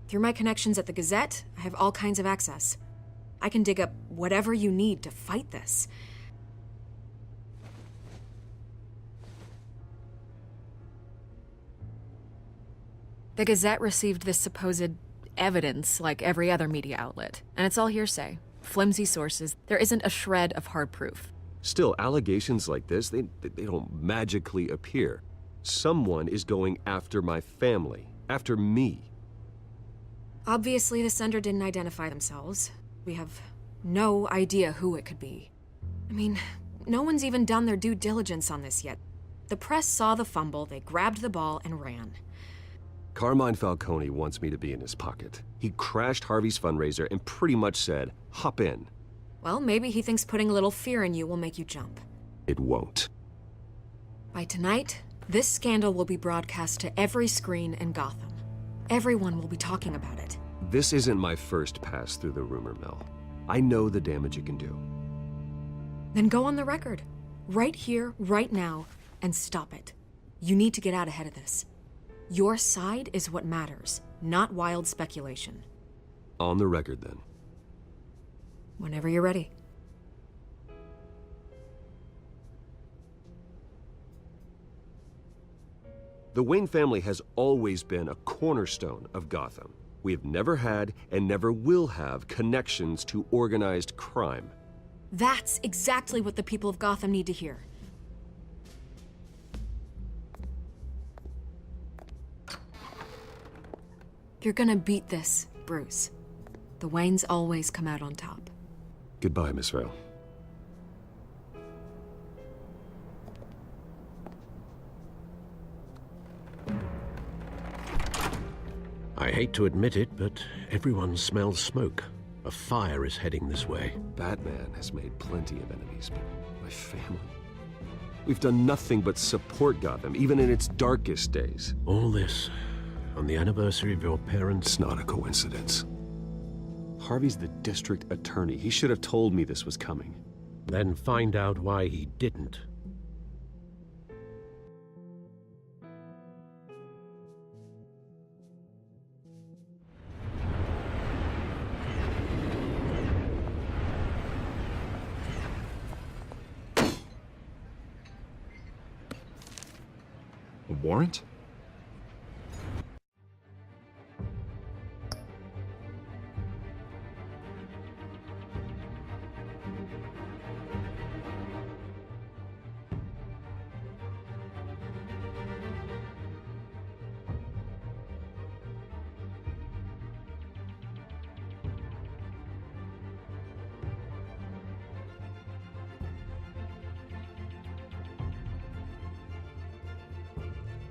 Through my connections at the Gazette, I have all kinds of access. I can dig up whatever you need to fight this. The Gazette received this supposed evidence like every other media outlet, and it's all hearsay. Flimsy sources. There isn't a shred of hard proof. Still, allegations like this, they don't magically appear. Someone is going after my family, after me. Obviously, the sender didn't identify themselves. We have no idea who it could be. I mean, no one's even done their due diligence on this yet. The press saw the fumble, they grabbed the ball and ran. Carmine Falcone wants me to be in his pocket. He crashed Harvey's fundraiser and pretty much said, hop in. Well, maybe he thinks putting a little fear in you will make you jump. It won't. By tonight, this scandal will be broadcast to every screen in Gotham. Everyone will be talking about it. This isn't my first pass through the rumor mill. I know the damage it can do. Then go on the record. Right here, right now, and stop it. You need to get out ahead of this. Your side is what matters, not wild speculation. On the record, then. Whenever you're ready. The Wayne family has always been a cornerstone of Gotham. We have never had and never will have connections to organized crime. That's exactly what the people of Gotham need to hear. You're gonna beat this, Bruce. The Waynes always come out on top. Goodbye, Miss Vale. I hate to admit it, but everyone smells smoke. A fire is heading this way. Batman has made plenty of enemies, but my family... We've done nothing but support Gotham, even in its darkest days. All this on the anniversary of your parents'... It's not a coincidence. Harvey's the district attorney. He should have told me this was coming. Then find out why he didn't. A warrant?